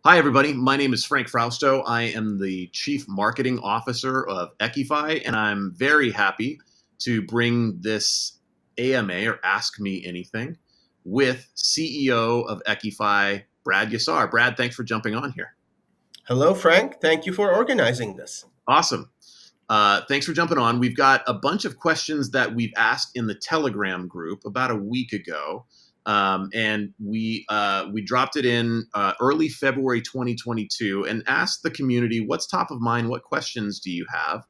Hi, everybody. My name is Frank Frausto. I am the Chief Marketing Officer of EQIFi, and I'm very happy to bring this AMA, or Ask Me Anything, with CEO of EQIFi, Brad Yasar. Brad, thanks for jumping on here. Hello, Frank. Thank you for organizing this. Awesome. Thanks for jumping on. We've got a bunch of questions that we've asked in the Telegram group about a week ago. And we dropped it in early February 2022 and asked the community, what's top of mind? What questions do you have?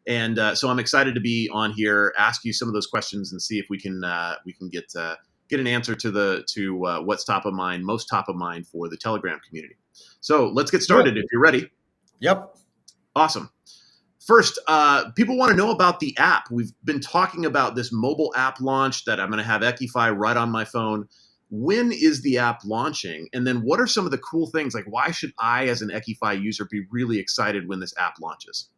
And so I'm excited to be on here, ask you some of those questions, and see if we can get an answer to what's top of mind, most top of mind for the Telegram community. So let's get started if you're ready. Yep. Awesome. First, people want to know about the app. We've been talking about this mobile app launch that I'm going to have EQIFi right on my phone. When is the app launching? And then what are some of the cool things? Like, why should I, as an EQIFi user, be really excited when this app launches?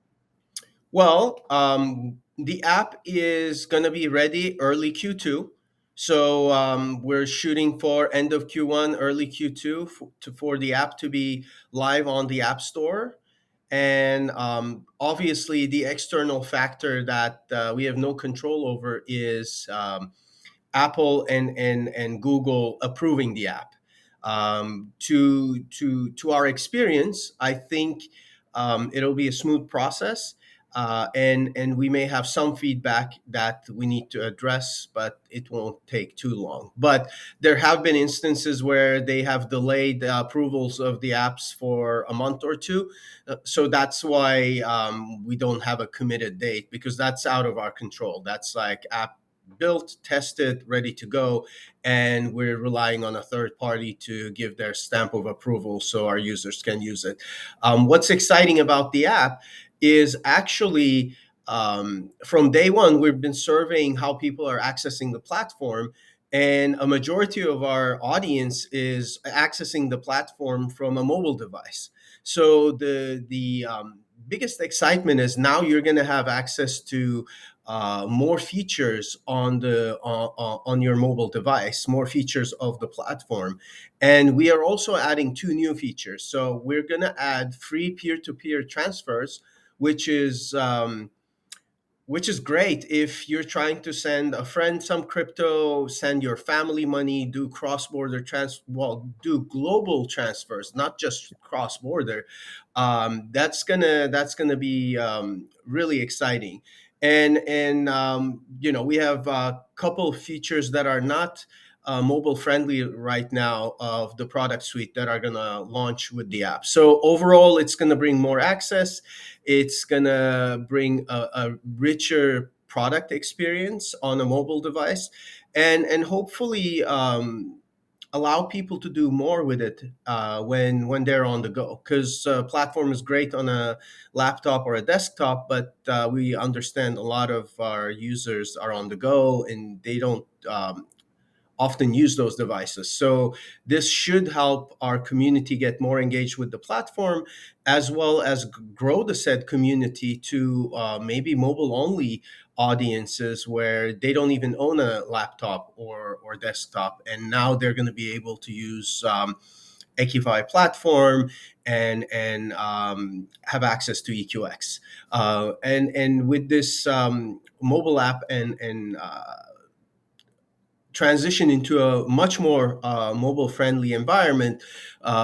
Well, the app is going to be ready early Q2. So we're shooting for end of Q1, early Q2 for the app to be live on the App Store. And obviously, the external factor that we have no control over is Apple and Google approving the app. To our experience, I think it'll be a smooth process, and we may have some feedback that we need to address, but it won't take too long. But there have been instances where they have delayed the approvals of the apps for a month or two, so that's why we don't have a committed date, because that's out of our control. That's like app built, tested, ready to go, and we're relying on a third party to give their stamp of approval so our users can use it. What's exciting about the app is actually from day one, we've been surveying how people are accessing the platform, and a majority of our audience is accessing the platform from a mobile device. So the biggest excitement is now you're going to have access to more features on your mobile device, more features of the platform. And we are also adding two new features. So we're going to add free peer-to-peer transfers, which is great if you're trying to send a friend some crypto, send your family money, do cross-border do global transfers, not just cross-border. That's gonna be really exciting. And we have a couple of features that are not mobile friendly right now of the product suite that are going to launch with the app. So overall, it's going to bring more access. It's going to bring a richer product experience on a mobile device, and hopefully allow people to do more with it when they're on the go. Because platform is great on a laptop or a desktop, but we understand a lot of our users are on the go and they don't often use those devices. So this should help our community get more engaged with the platform, as well as grow the said community to maybe mobile only audiences where they don't even own a laptop or desktop, and now they're going to be able to use EQIFi platform and have access to EQX. And with this mobile app and transition into a much more mobile friendly environment,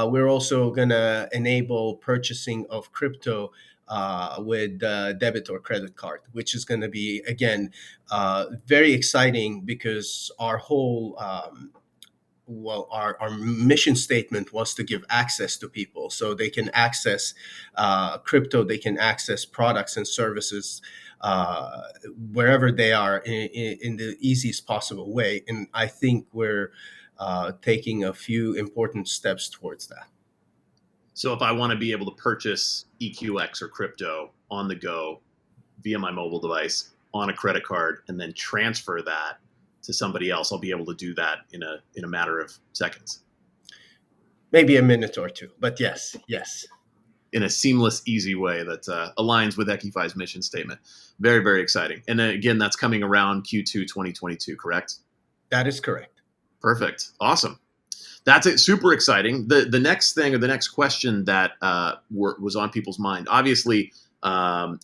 we're also going to enable purchasing of crypto with debit or credit card, which is going to be, again, very exciting, because our whole our mission statement was to give access to people so they can access crypto, they can access products and services wherever they are in the easiest possible way. And I think we're taking a few important steps towards that. So if I want to be able to purchase EQX or crypto on the go via my mobile device on a credit card and then transfer that to somebody else, I'll be able to do that in a matter of seconds. Maybe a minute or two, but yes. In a seamless, easy way that aligns with EQIFi's mission statement. Very, very exciting. And again, that's coming around Q2 2022, correct? That is correct. Perfect. Awesome. That's it. Super exciting. The next thing or the next question that was on people's mind, obviously,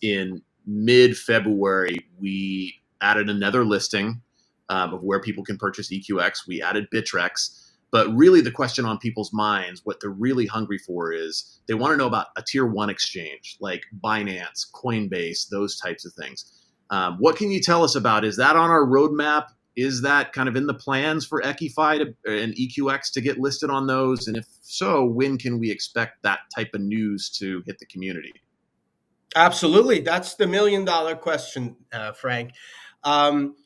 in mid February, we added another listing of where people can purchase EQX. We added Bittrex. But really, the question on people's minds, what they're really hungry for is they want to know about a tier one exchange like Binance, Coinbase, those types of things. What can you tell us about? Is that on our roadmap? Is that kind of in the plans for EQIFi and EQX to get listed on those? And if so, when can we expect that type of news to hit the community? Absolutely. That's the $1 million question, Frank. Um,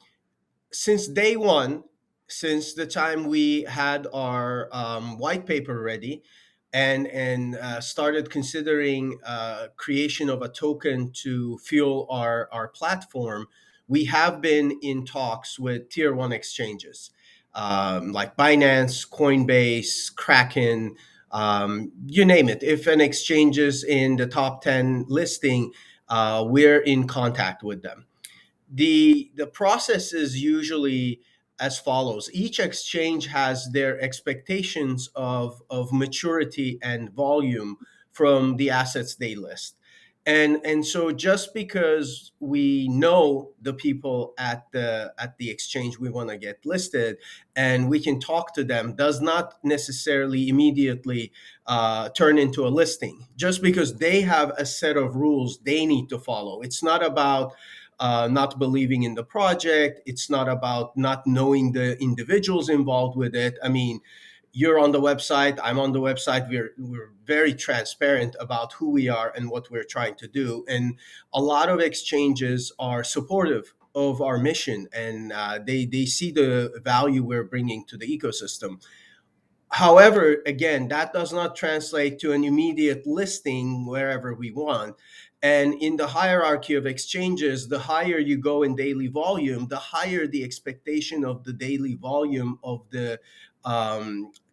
since day one, since the time we had our white paper ready and started considering creation of a token to fuel our platform, we have been in talks with tier one exchanges like Binance, Coinbase, Kraken, you name it. If an exchange is in the top 10 listing, we're in contact with them. The process is usually as follows: each exchange has their expectations of maturity and volume from the assets they list, and so just because we know the people at the exchange we want to get listed and we can talk to them does not necessarily immediately turn into a listing. Just because they have a set of rules they need to follow, it's not about not believing in the project. It's not about not knowing the individuals involved with it. I mean, you're on the website, I'm on the website. We're very transparent about who we are and what we're trying to do. And a lot of exchanges are supportive of our mission, and they see the value we're bringing to the ecosystem. However, again, that does not translate to an immediate listing wherever we want. And in the hierarchy of exchanges, the higher you go in daily volume, the higher the expectation of the daily volume of the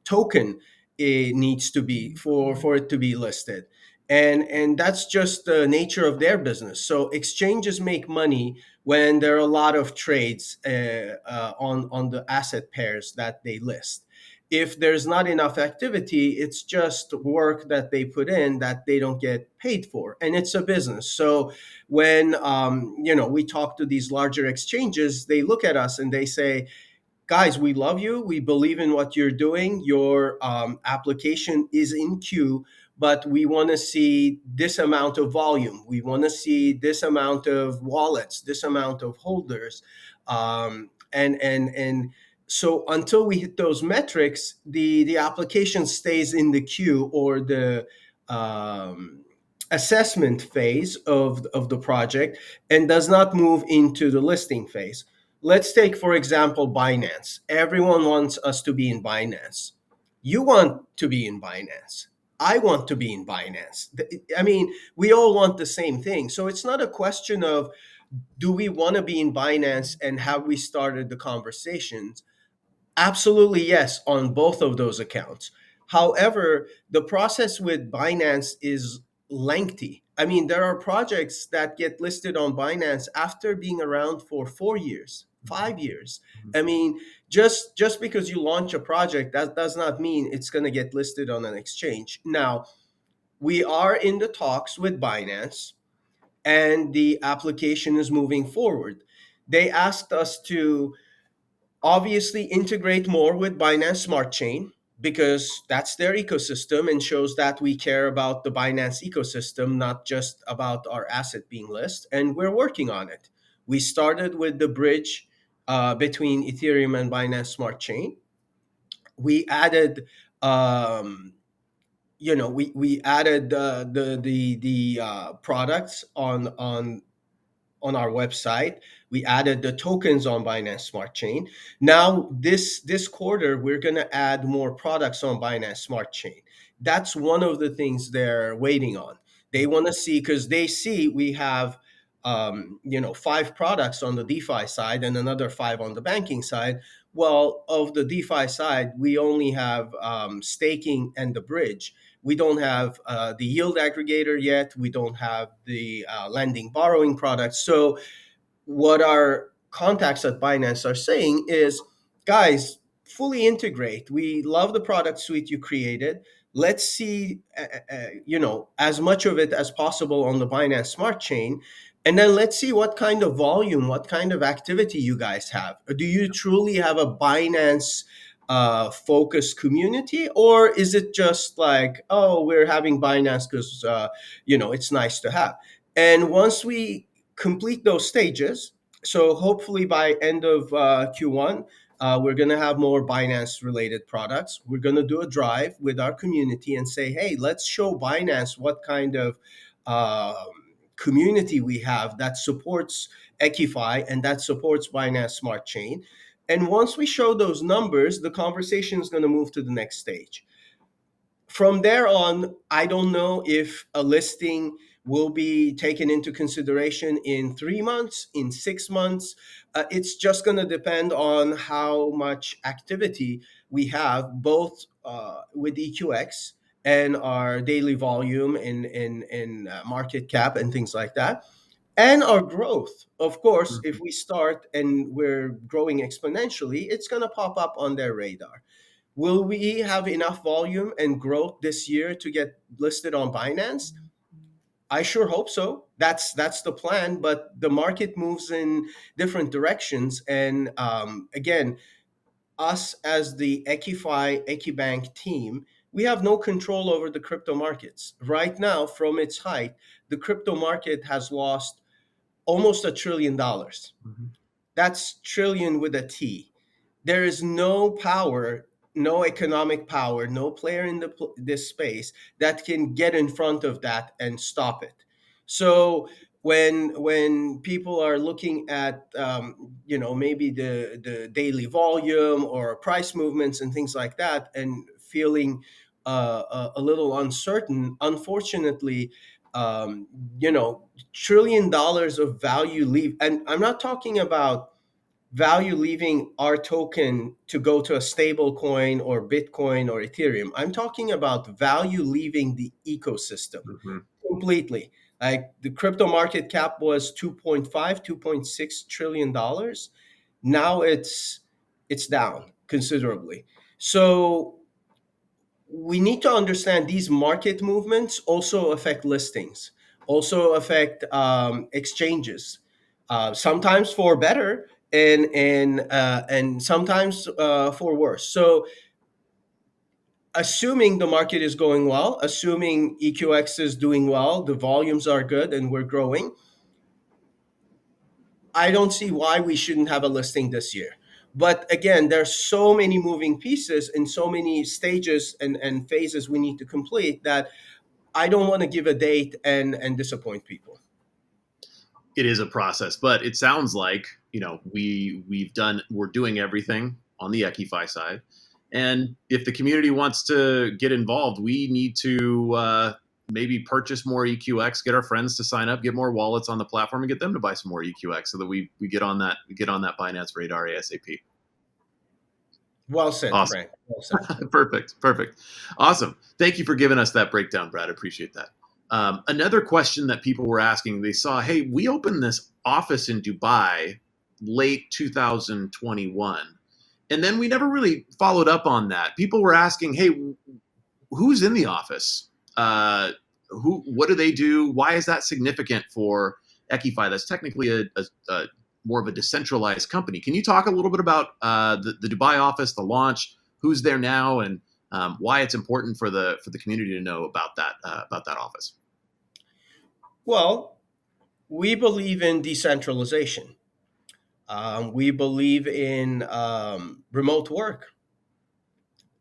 token it needs to be for it to be listed. And that's just the nature of their business. So exchanges make money when there are a lot of trades on the asset pairs that they list. If there's not enough activity, it's just work that they put in that they don't get paid for, and it's a business. So when we talk to these larger exchanges, they look at us and they say, guys, we love you, we believe in what you're doing, your application is in queue, but we want to see this amount of volume, we want to see this amount of wallets, this amount of holders, and so until we hit those metrics, the application stays in the queue or the assessment phase of the project and does not move into the listing phase. Let's take, for example, Binance. Everyone wants us to be in Binance. You want to be in Binance. I want to be in Binance. I mean, we all want the same thing. So it's not a question of do we want to be in Binance and have we started the conversations. Absolutely, yes, on both of those accounts. However, the process with Binance is lengthy. I mean, there are projects that get listed on Binance after being around for 4 years, 5 years. I mean, just because you launch a project, that does not mean it's going to get listed on an exchange. Now, we are in the talks with Binance, and the application is moving forward. They asked us to obviously integrate more with Binance Smart Chain because that's their ecosystem and shows that we care about the Binance ecosystem, not just about our asset being listed. And we're working on it. We started with the bridge between Ethereum and Binance Smart Chain. We added, we added the products on our website. We added the tokens on Binance Smart Chain. Now, this quarter, we're going to add more products on Binance Smart Chain. That's one of the things they're waiting on. They want to see, because they see we have 5 products on the DeFi side and another 5 on the banking side. Well, of the DeFi side, we only have staking and the bridge. We don't have the yield aggregator yet. We don't have the lending borrowing products. So what our contacts at Binance are saying is, guys, fully integrate. We love the product suite you created. Let's see, as much of it as possible on the Binance Smart Chain, and then let's see what kind of volume, what kind of activity you guys have. Do you truly have a Binance focused community, or is it just like, oh, we're having Binance because it's nice to have? And once we complete those stages, so hopefully by end of Q1, we're going to have more Binance related products. We're going to do a drive with our community and say, hey, let's show Binance what kind of community we have that supports EQIFi and that supports Binance Smart Chain. And once we show those numbers, the conversation is going to move to the next stage. From there on, I don't know if a listing will be taken into consideration in 3 months, in 6 months. It's just going to depend on how much activity we have, both with EQX and our daily volume in market cap and things like that, and our growth. Of course, if we start and we're growing exponentially, it's going to pop up on their radar. Will we have enough volume and growth this year to get listed on Binance? I sure hope so. That's the plan, but the market moves in different directions. And again, us as the EQIFi EQIBank team, we have no control over the crypto markets. Right now, from its height, the crypto market has lost almost $1 trillion. That's trillion with a T. There is no power, no economic power, no player in this space that can get in front of that and stop it. So when people are looking at maybe the daily volume or price movements and things like that and feeling a little uncertain, unfortunately, you know, $1 trillion of value leave, and I'm not talking about value leaving our token to go to a stable coin or Bitcoin or Ethereum. I'm talking about value leaving the ecosystem completely. Like the crypto market cap was 2.5, 2.6 trillion dollars. Now it's down considerably. So we need to understand these market movements also affect listings, also affect exchanges, sometimes for better and sometimes for worse. So assuming the market is going well, assuming EQX is doing well, the volumes are good and we're growing, I don't see why we shouldn't have a listing this year. But again, there's so many moving pieces and so many stages and phases we need to complete that I don't want to give a date and disappoint people. It is a process, but it sounds like, we're doing everything on the EQIFi side. And if the community wants to get involved, we need to maybe purchase more EQX, get our friends to sign up, get more wallets on the platform, and get them to buy some more EQX so that we get on that Binance radar ASAP. Well said, Awesome. Frank. Well said. Perfect. Awesome. Thank you for giving us that breakdown, Brad. I appreciate that. Another question that people were asking, they saw, hey, we opened this office in Dubai late 2021. And then we never really followed up on that. People were asking, hey, who's in the office? What do they do? Why is that significant for EQIFi? That's technically a more of a decentralized company. Can you talk a little bit about the Dubai office, the launch, who's there now, and why it's important for the community to know about that office? Well, we believe in decentralization. We believe in remote work.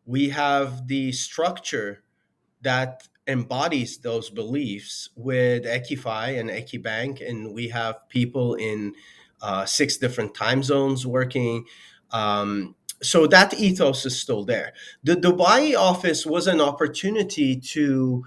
We have the structure that embodies those beliefs with EQIFi and EQIBank, and we have people in 6 different time zones working. So that ethos is still there. The Dubai office was an opportunity to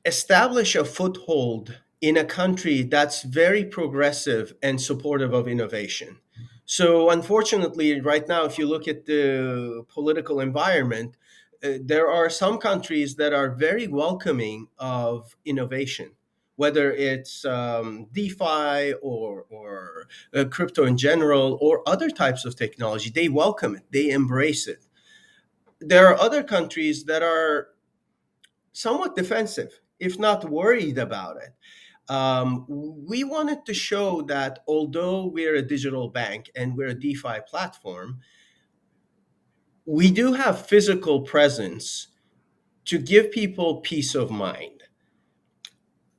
establish a foothold in a country that's very progressive and supportive of innovation. So, unfortunately, right now, if you look at the political environment, there are some countries that are very welcoming of innovation, whether it's DeFi or crypto in general or other types of technology. They welcome it, they embrace it. There are other countries that are somewhat defensive, if not worried about it. We wanted to show that although we're a digital bank and we're a DeFi platform, we do have physical presence to give people peace of mind.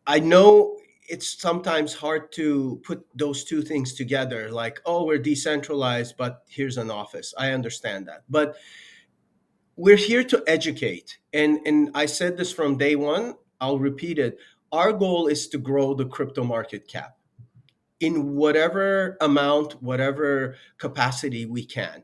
I know it's sometimes hard to put those two things together, like, oh, we're decentralized, but here's an office. I understand that. But we're here to educate. And I said this from day one, I'll repeat it. Our goal is to grow the crypto market cap in whatever amount, whatever capacity we can.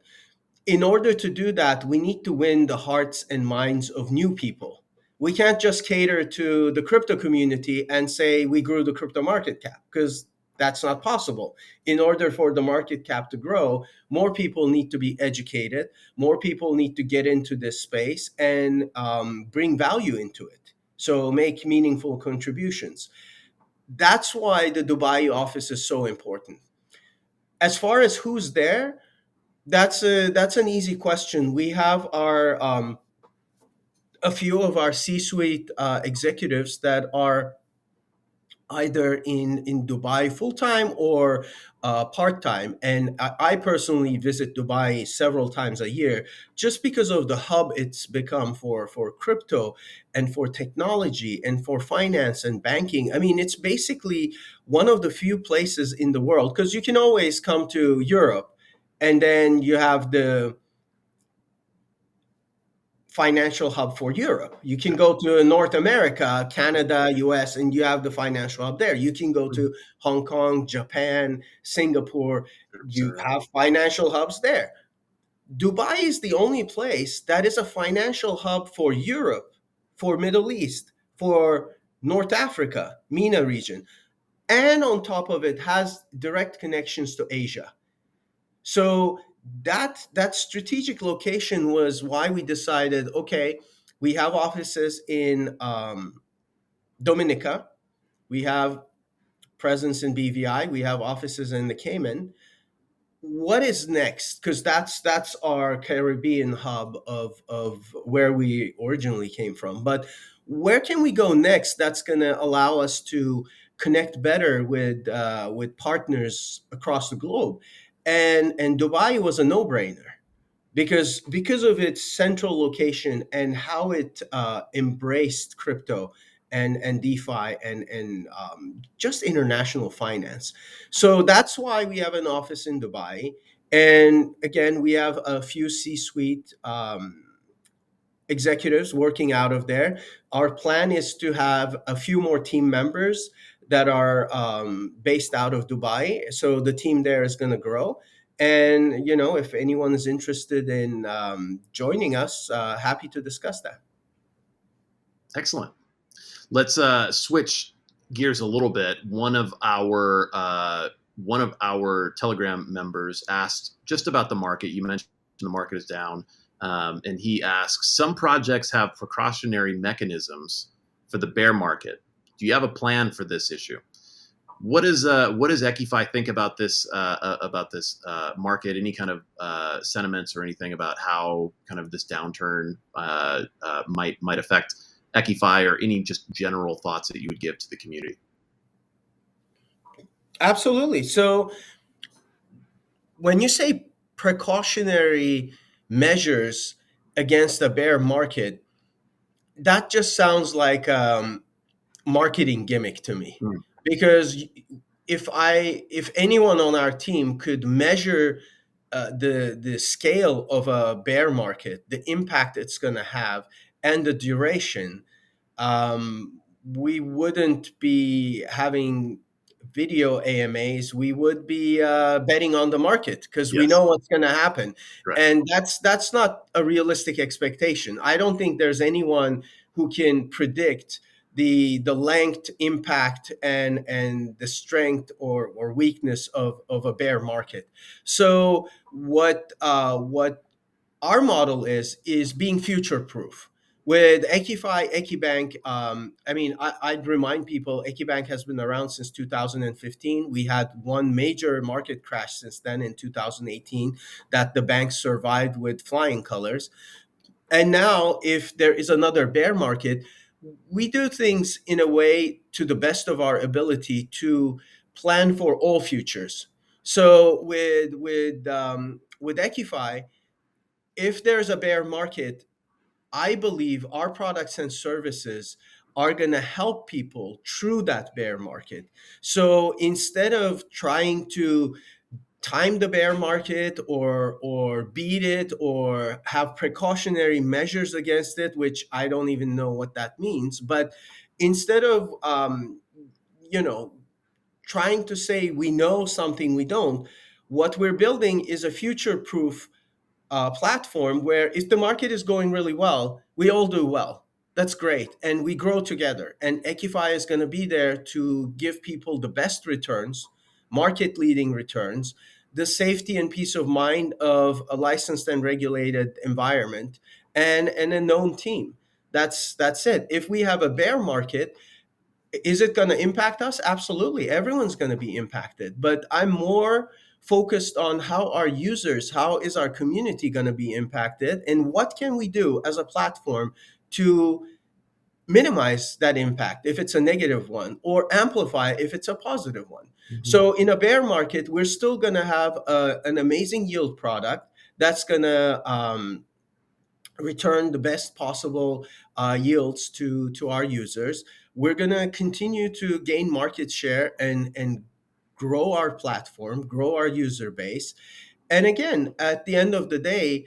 In order to do that, we need to win the hearts and minds of new people. We can't just cater to the crypto community and say we grew the crypto market cap, because that's not possible. In order for the market cap to grow, more people need to be educated, more people need to get into this space and bring value into it. So make meaningful contributions. That's why the Dubai office is so important. As far as who's there, that's an easy question. We have our a few of our C-suite executives that are either in Dubai full time or part time, and I personally visit Dubai several times a year just because of the hub it's become for crypto and for technology and for finance and banking. I mean, it's basically one of the few places in the world, because you can always come to Europe and then you have the financial hub for Europe. You can go to North America, Canada, US, and you have the financial hub there. You can go to Hong Kong, Japan, Singapore. You Sure. have financial hubs there. Dubai is the only place that is a financial hub for Europe, for Middle East, for North Africa, MENA region. And on top of it has direct connections to Asia. So that strategic location was why we decided, okay, we have offices in Dominica, we have presence in BVI, we have offices in the Cayman. What is next? Because that's our Caribbean hub of where we originally came from. But where can we go next? That's going to allow us to connect better with partners across the globe. And Dubai was a no brainer because of its central location and how it embraced crypto and DeFi and just international finance. So that's why we have an office in Dubai. And again, we have a few C-suite executives working out of there. Our plan is to have a few more team members that are based out of Dubai. So the team there is going to grow. And if anyone is interested in joining us, happy to discuss that. Excellent. Let's switch gears a little bit. One of our Telegram members asked just about the market. You mentioned the market is down, and he asks, some projects have precautionary mechanisms for the bear market. Do you have a plan for this issue? What does EQIFi think about this market? Any kind of sentiments or anything about how kind of this downturn might affect EQIFi, or any just general thoughts that you would give to the community? Absolutely. So when you say precautionary measures against a bear market, that just sounds like marketing gimmick to me. Mm. Because if anyone on our team could measure the scale of a bear market, the impact it's going to have, and the duration, we wouldn't be having video AMAs. We would be betting on the market because we Yes, know what's going to happen, right. and that's not a realistic expectation. I don't think there's anyone who can predict the length, impact, and the strength or weakness of a bear market. So what our model is being future proof. With EQIFi, EQIBank, I mean, I'd remind people EQIBank has been around since 2015. We had one major market crash since then in 2018 that the bank survived with flying colors. And now, if there is another bear market, we do things in a way to the best of our ability to plan for all futures. So with EQIFi, if there's a bear market, I believe our products and services are going to help people through that bear market. So instead of trying to time the bear market or beat it or have precautionary measures against it, which I don't even know what that means, but instead of you know trying to say we know something we don't, what we're building is a future proof platform where if the market is going really well, we all do well. That's great. And we grow together. And EQIFi is going to be there to give people the best returns, market leading returns, the safety and peace of mind of a licensed and regulated environment, and a known team. That's it. If we have a bear market, is it going to impact us? Absolutely. Everyone's going to be impacted. But I'm more focused on how our users, how is our community going to be impacted, and what can we do as a platform to minimize that impact if it's a negative one or amplify if it's a positive one. Mhm. So in a bear market, we're still going to have an amazing yield product that's going to return the best possible yields to our users. We're going to continue to gain market share and grow our platform, grow our user base. And again, at the end of the day,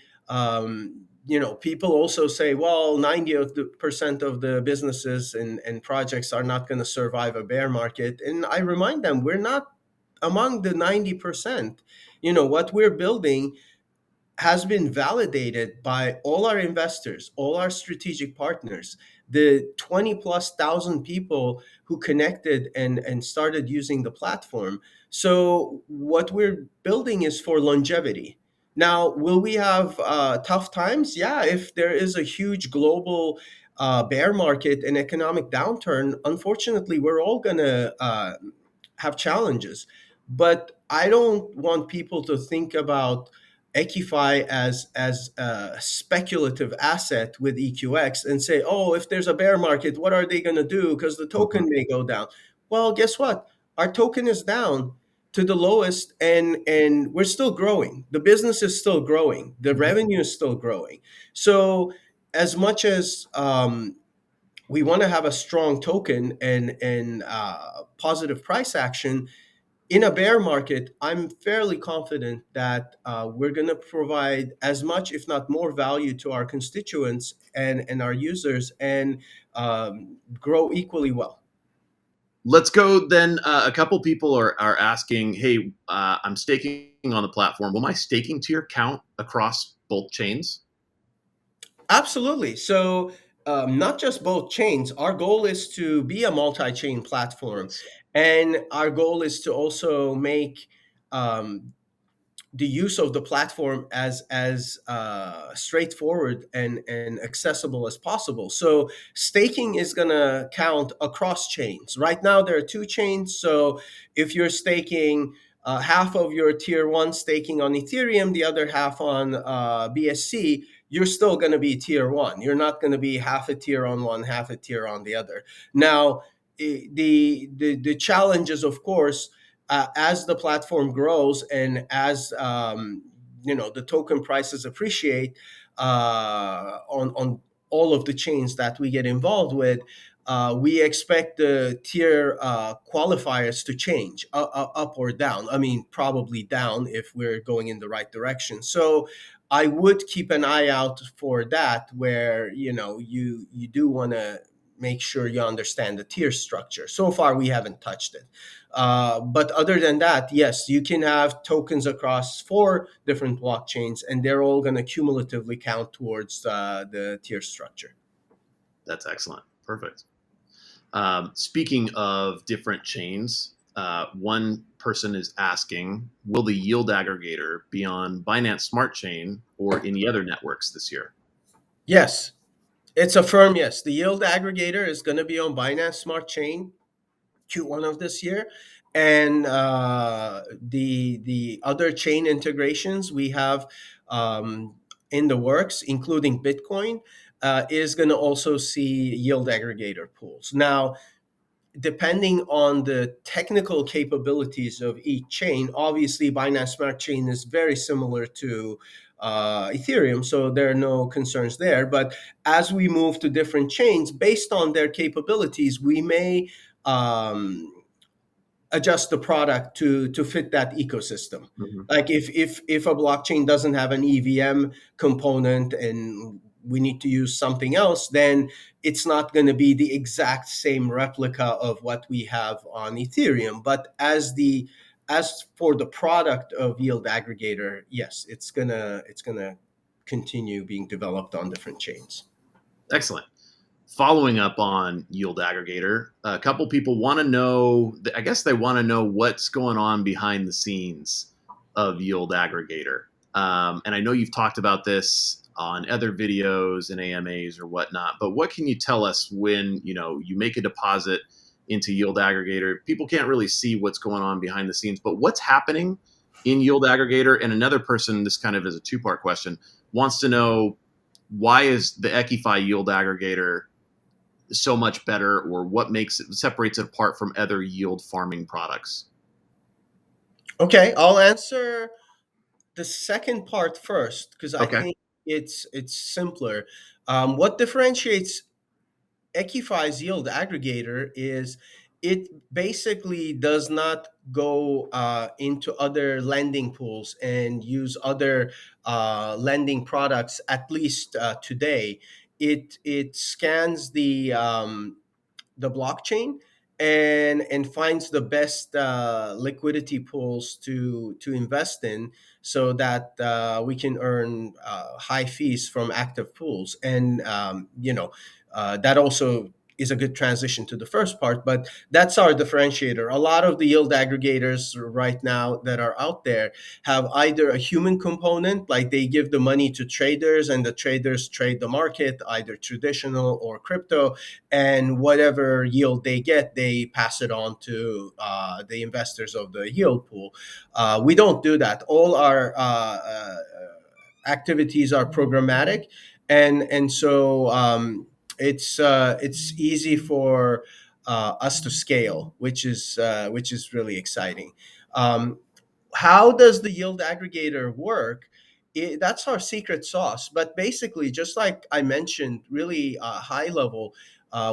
people also say, well, 90% of the businesses and projects are not going to survive a bear market. And I remind them, we're not among the 90%. What we're building has been validated by all our investors, all our strategic partners, the 20 plus thousand people who connected and started using the platform. So, what we're building is for longevity. Now, will we have tough times? Yeah, if there is a huge global bear market and economic downturn, unfortunately, we're all going to have challenges. But I don't want people to think about EQIFi as a speculative asset with EQX and say, oh, if there's a bear market, what are they going to do? Because the Mhm. token may go down. Well, guess what? Our token is down to the lowest, and we're still growing. The business is still growing. The Mhm. revenue is still growing. So as much as we want to have a strong token and positive price action, in a bear market, I'm fairly confident that we're going to provide as much, if not more, value to our constituents and our users and grow equally well. Let's go then. A couple people are asking, "Hey, I'm staking on the platform. Will my staking tier count across both chains?" Absolutely. So, not just both chains, our goal is to be a multi chain platform. Yes. And our goal is to also make um, the use of the platform as straightforward and accessible as possible. So staking is going to count across chains. Right now there are two chains. So if you're staking half of your tier one staking on Ethereum, the other half on BSC, you're still going to be tier one. You're not going to be half a tier on one, half a tier on the other. Now, the challenge is, of course, as the platform grows and as the token prices appreciate on all of the chains that we get involved with, we expect the tier qualifiers to change up or down. I mean, probably down if we're going in the right direction. So I would keep an eye out for that, where you do want to make sure you understand the tier structure. So far, we haven't touched it. But other than that, yes, you can have tokens across four different blockchains, and they're all going to cumulatively count towards the tier structure. That's excellent. Perfect. Speaking of different chains, one person is asking, will the Yield Aggregator be on Binance Smart Chain or any other networks this year? Yes, It's a firm yes. The Yield Aggregator is going to be on Binance Smart Chain Q1 of this year, and the other chain integrations we have um, in the works, including Bitcoin, is going to also see Yield Aggregator pools. Now, depending on the technical capabilities of each chain, obviously Binance Smart Chain is very similar to Ethereum, so there are no concerns there. But as we move to different chains, based on their capabilities, we may um, adjust the product to fit that ecosystem. Mhm. Like if a blockchain doesn't have an EVM component and we need to use something else, then it's not going to be the exact same replica of what we have on Ethereum. But as for the product of Yield Aggregator, yes, it's gonna continue being developed on different chains. Excellent. Following up on Yield Aggregator, a couple people want to know, I guess they want to know what's going on behind the scenes of Yield Aggregator. And I know you've talked about this on other videos and AMAs or whatnot, but what can you tell us when, you make a deposit into Yield Aggregator? People can't really see what's going on behind the scenes, but what's happening in Yield Aggregator? And another person, this kind of is a two-part question, wants to know, why is the EQIFi Yield Aggregator so much better, or what separates it apart from other yield farming products? Okay, I'll answer the second part first because I Okay. think it's simpler. What differentiates EQIFi's Yield Aggregator is it basically does not go into other lending pools and use other lending products. At least today, it scans the blockchain and finds the best liquidity pools to invest in so that we can earn high fees from active pools. And that also is a good transition to the first part, but that's our differentiator. A lot of the yield aggregators right now that are out there have either a human component, like they give the money to traders and the traders trade the market, either traditional or crypto, and whatever yield they get, they pass it on to the investors of the yield pool. We don't do that. All our activities are programmatic, and so it's easy for us to scale, which is really exciting. Um, how does the yield aggregator work? That's our secret sauce. But basically, just like I mentioned, really high level,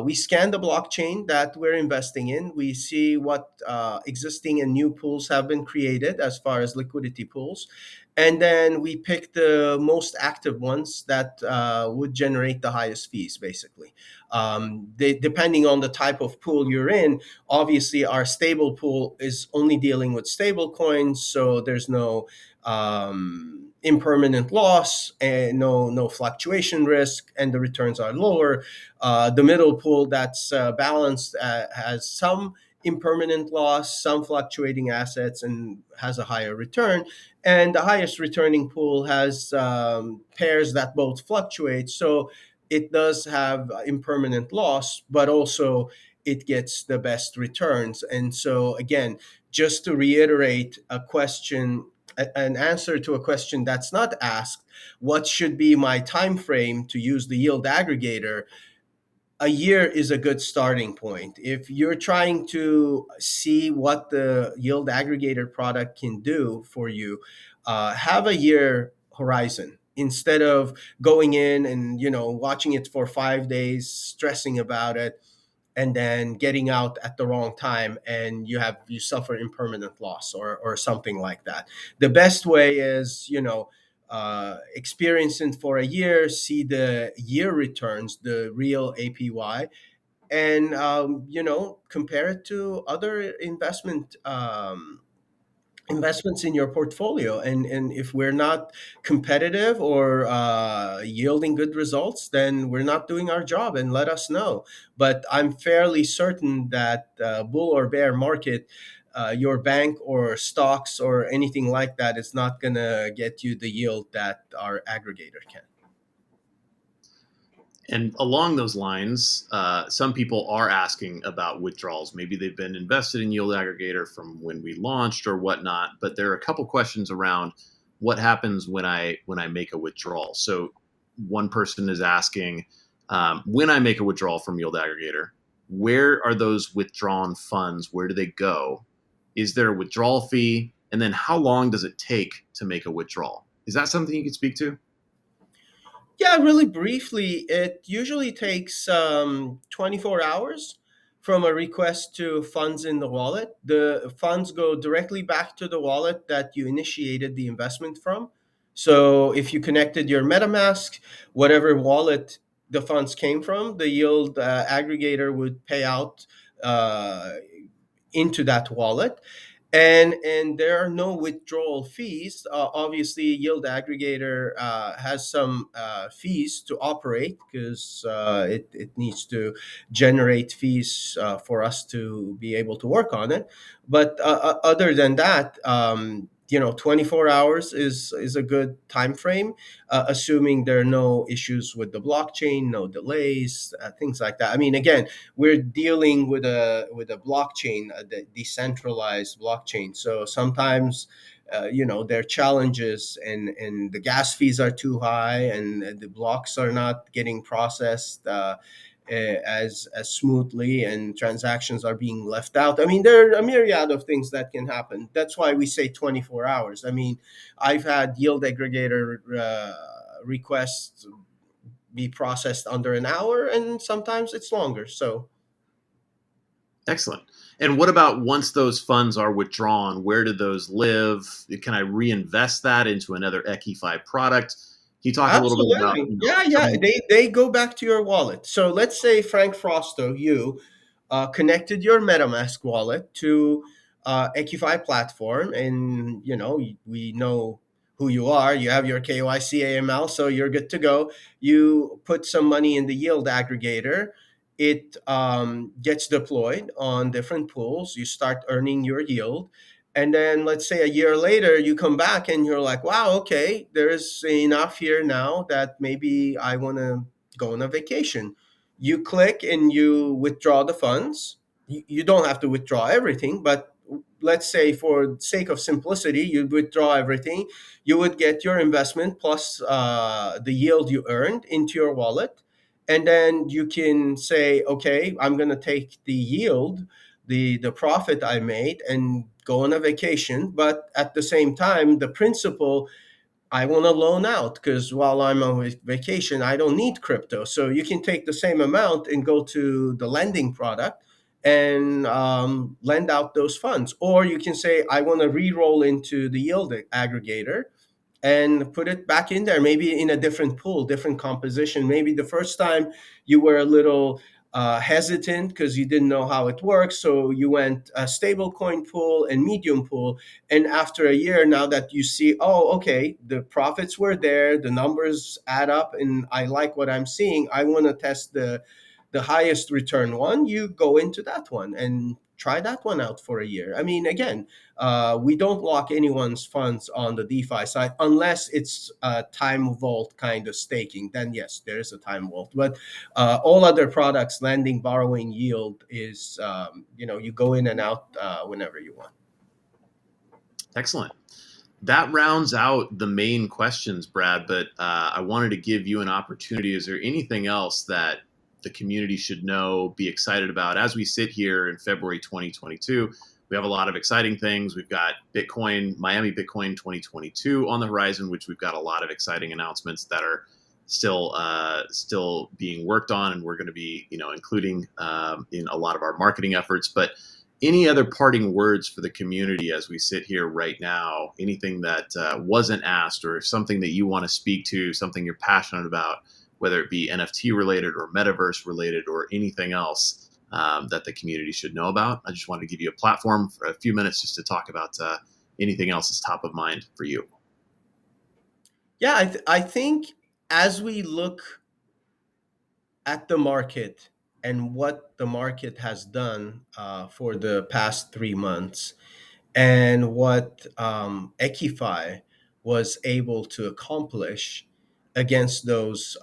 we scan the blockchain that we're investing in. We see what existing and new pools have been created as far as liquidity pools. And then we pick the most active ones that would generate the highest fees, basically. Depending on the type of pool you're in, obviously our stable pool is only dealing with stable coins, so there's no impermanent loss and no fluctuation risk, and the returns are lower. The middle pool that's balanced has some impermanent loss, some fluctuating assets, and has a higher return. And the highest returning pool has pairs that both fluctuate, so it does have impermanent loss, but also it gets the best returns. And so again, just to reiterate a question, an answer to a question that's not asked, what should be my time frame to use the yield aggregator? A year is a good starting point. If you're trying to see what the yield aggregator product can do for you, have a year horizon instead of going in and watching it for 5 days, stressing about it, and then getting out at the wrong time, and you suffer impermanent loss or something like that. The best way is experience it for a year, see the year returns, the real APY, and compare it to other investments in your portfolio. And if we're not competitive or yielding good results, then we're not doing our job, and let us know. But I'm fairly certain that bull or bear market, your bank or stocks or anything like that is not going to get you the yield that our aggregator can. And along those lines, some people are asking about withdrawals. Maybe they've been invested in Yield Aggregator from when we launched or whatnot. But there are a couple questions around what happens when I make a withdrawal. So one person is asking, when I make a withdrawal from Yield Aggregator, where are those withdrawn funds? Where do they go? Is there a withdrawal fee? And then how long does it take to make a withdrawal? Is that something you could speak to? Yeah, really briefly, it usually takes 24 hours from a request to funds in the wallet. The funds go directly back to the wallet that you initiated the investment from. So if you connected your MetaMask, whatever wallet the funds came from, the yield aggregator would pay out uh, into that wallet, and there are no withdrawal fees. Obviously, Yield Aggregator has some fees to operate because it needs to generate fees for us to be able to work on it. But other than that, 24 hours is a good time frame, assuming there are no issues with the blockchain, no delays, things like that. I mean, again, we're dealing with a blockchain, the decentralized blockchain. So sometimes, there are challenges, and the gas fees are too high, and the blocks are not getting processed. As smoothly, and transactions are being left out. I mean, there are a myriad of things that can happen. That's why we say 24 hours. I mean, I've had yield aggregator requests be processed under an hour, and sometimes it's longer. So Excellent. And what about once those funds are withdrawn? Where do those live? Can I reinvest that into another EQIFi product? Can you talk a little bit about, absolutely. Yeah, yeah. some? They go back to your wallet. So let's say Frank Frosto, you connected your MetaMask wallet to EQIFi platform, and we know who you are. You have your KYC AML, so you're good to go. You put some money in the yield aggregator. It gets deployed on different pools. You start earning your yield. And then let's say a year later, you come back and you're like, wow, okay, there's enough here now that maybe I want to go on a vacation. You click and you withdraw the funds. You don't have to withdraw everything, but let's say for sake of simplicity, you withdraw everything. You would get your investment plus the yield you earned into your wallet. And then you can say, okay, I'm going to take the yield, the profit I made, and go on a vacation. But at the same time, the principal I want to loan out, because while I'm on vacation, I don't need crypto. So you can take the same amount and go to the lending product and lend out those funds. Or you can say, I want to re-roll into the yield aggregator and put it back in there, maybe in a different pool, different composition. Maybe the first time you were a little hesitant because you didn't know how it works. So you went a stable coin pool and medium pool. And after a year, now that you see, oh, okay, the profits were there, the numbers add up, and I like what I'm seeing, I want to test the highest return one, you go into that one and try that one out for a year. I mean, again, we don't lock anyone's funds on the DeFi side unless it's a time vault kind of staking. Then yes, there is a time vault. But all other products, lending, borrowing, yield is you go in and out whenever you want. Excellent. That rounds out the main questions, Brad, but I wanted to give you an opportunity. Is there anything else that the community should know, be excited about as we sit here in February 2022? We have a lot of exciting things. We've got Miami Bitcoin 2022 on the horizon, which we've got a lot of exciting announcements that are still being worked on, and we're going to be including in a lot of our marketing efforts. But any other parting words for the community as we sit here right now? Anything that wasn't asked, or something that you want to speak to, something you're passionate about, whether it be NFT related or metaverse related or anything else that the community should know about? I just wanted to give you a platform for a few minutes just to talk about anything else that's top of mind for you. Yeah, I think as we look at the market and what the market has done for the past 3 months, and what EQIFi was able to accomplish against those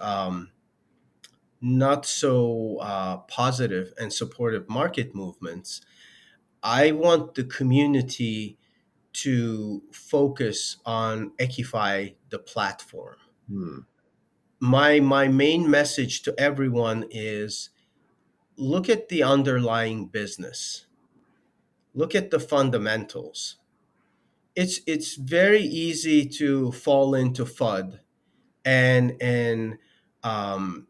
not so positive and supportive market movements, I want the community to focus on EQIFi, the platform. Hmm. My main message to everyone is look at the underlying business, look at the fundamentals. It's very easy to fall into FUD and um,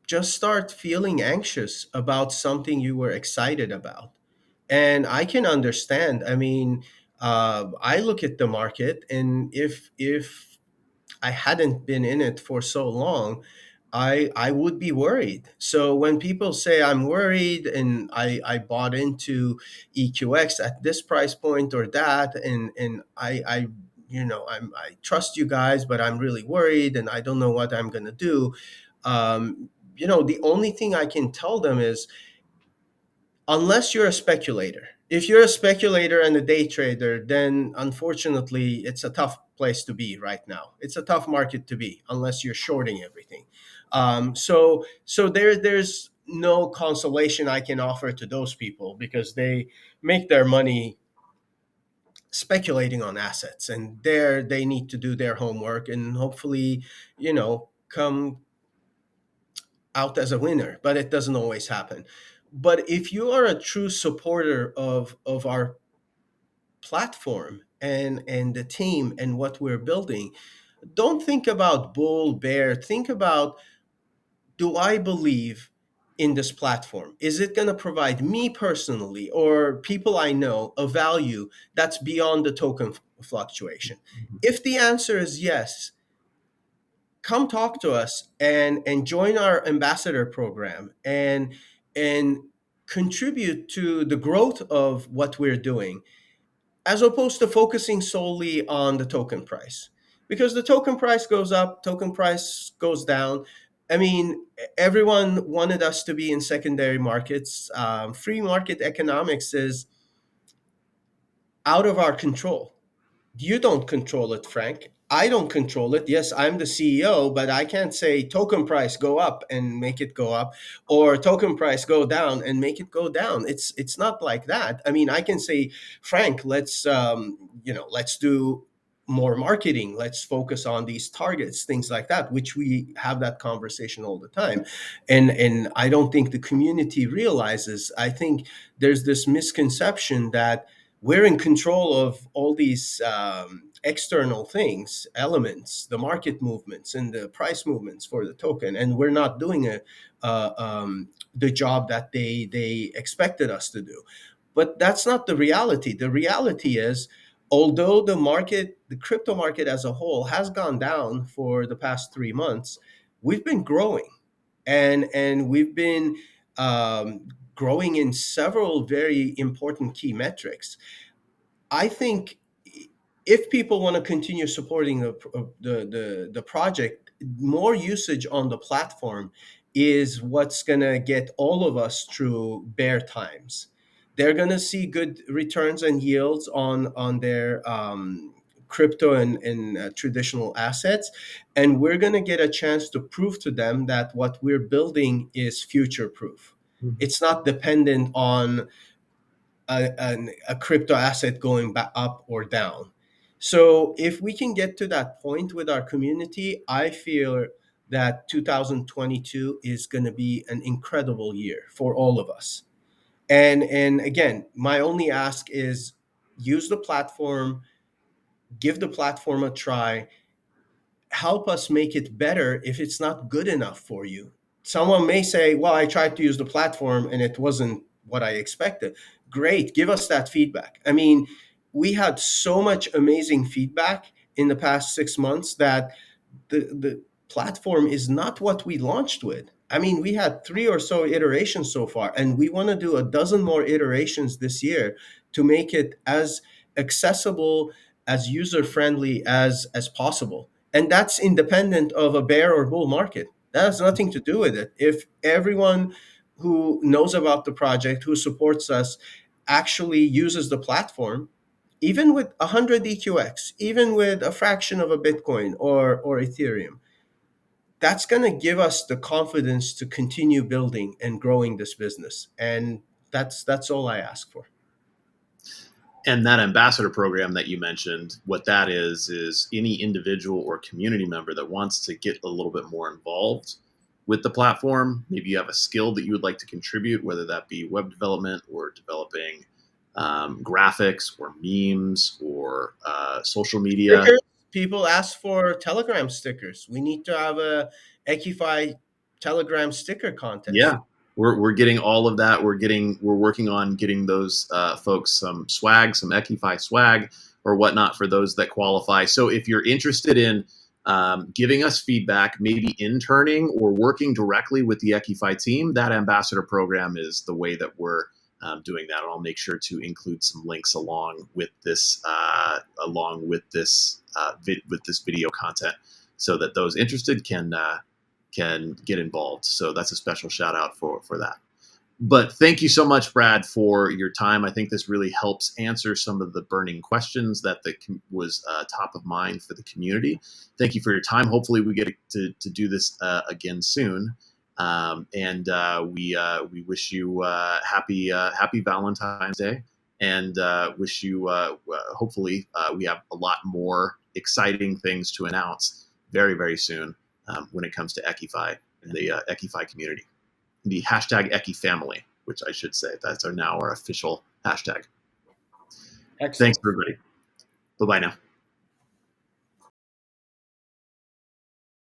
just start feeling anxious about something you were excited about. And I can understand. I mean, I look at the market, and if I hadn't been in it for so long, I would be worried. So when people say I'm worried and I bought into EQX at this price point or that, and I I trust you guys, but I'm really worried and I don't know what I'm gonna do. The only thing I can tell them is, unless you're a speculator. If you're a speculator and a day trader, then unfortunately it's a tough place to be right now. It's a tough market to be unless you're shorting everything. There's no consolation I can offer to those people because they make their money speculating on assets, and they need to do their homework and hopefully, come out as a winner, but it doesn't always happen. But if you are a true supporter of our platform and the team and what we're building, don't think about bull bear. Think about, do I believe in this platform? Is it going to provide me personally or people I know a value that's beyond the token fluctuation? If the answer is yes, come talk to us and join our ambassador program and contribute to the growth of what we're doing, as opposed to focusing solely on the token price, because the token price goes up, token price goes down. I mean, everyone wanted us to be in secondary markets. Free market economics is out of our control. You don't control it, Frank. I don't control it. Yes, I'm the CEO, but I can't say token price go up and make it go up, or token price go down and make it go down. It's not like that. I mean, I can say, Frank, let's do more marketing. Let's focus on these targets, things like that, which we have that conversation all the time. And I don't think the community realizes. I think there's this misconception that we're in control of all these external things, elements, the market movements and the price movements for the token, and we're not doing the job that they expected us to do. But that's not the reality. The reality is, although the crypto market as a whole has gone down for the past 3 months, we've been growing, and we've been growing in several very important key metrics. I think if people want to continue supporting the project, more usage on the platform is what's going to get all of us through bear times. They're going to see good returns and yields on their crypto and traditional assets, and we're going to get a chance to prove to them that what we're building is future proof. Mhm. It's not dependent on a crypto asset going back up or down. So if we can get to that point with our community, I feel that 2022 is going to be an incredible year for all of us. And again, my only ask is use the platform, give the platform a try, help us make it better if it's not good enough for you. Someone may say, well, I tried to use the platform and it wasn't what I expected. Great, give us that feedback. I mean, we had so much amazing feedback in the past 6 months that the platform is not what we launched with. I mean, we had three or so iterations so far, and we want to do a dozen more iterations this year to make it as accessible, as user friendly as possible. And that's independent of a bear or bull market. That has nothing to do with it. If everyone who knows about the project, who supports us, actually uses the platform, even with 100 EQX, even with a fraction of a Bitcoin or Ethereum, that's going to give us the confidence to continue building and growing this business. And that's all I ask for. And that ambassador program that you mentioned, what that is any individual or community member that wants to get a little bit more involved with the platform. Maybe you have a skill that you would like to contribute, whether that be web development or developing graphics or memes or social media. Stickers. People ask for Telegram stickers. We need to have a EQIFi Telegram sticker contest. Yeah, we're getting all of that. We're working on getting those folks some swag, some EQIFi swag or whatnot for those that qualify. So if you're interested in giving us feedback, maybe interning or working directly with the EQIFi team, that ambassador program is the way that we're doing that. And I'll make sure to include some links along with this with this video content, so that those interested can get involved. So that's a special shout out for that. But thank you so much, Brad, for your time. I think this really helps answer some of the burning questions that was top of mind for the community. Thank you for your time. Hopefully we get to do this again soon. We wish you happy Valentine's Day, and wish you hopefully we have a lot more exciting things to announce very, very soon when it comes to EQIFi and the EQIFi community. The hashtag EQIFamily, which I should say, that's now our official hashtag. Excellent. Thanks, everybody. Bye-bye now.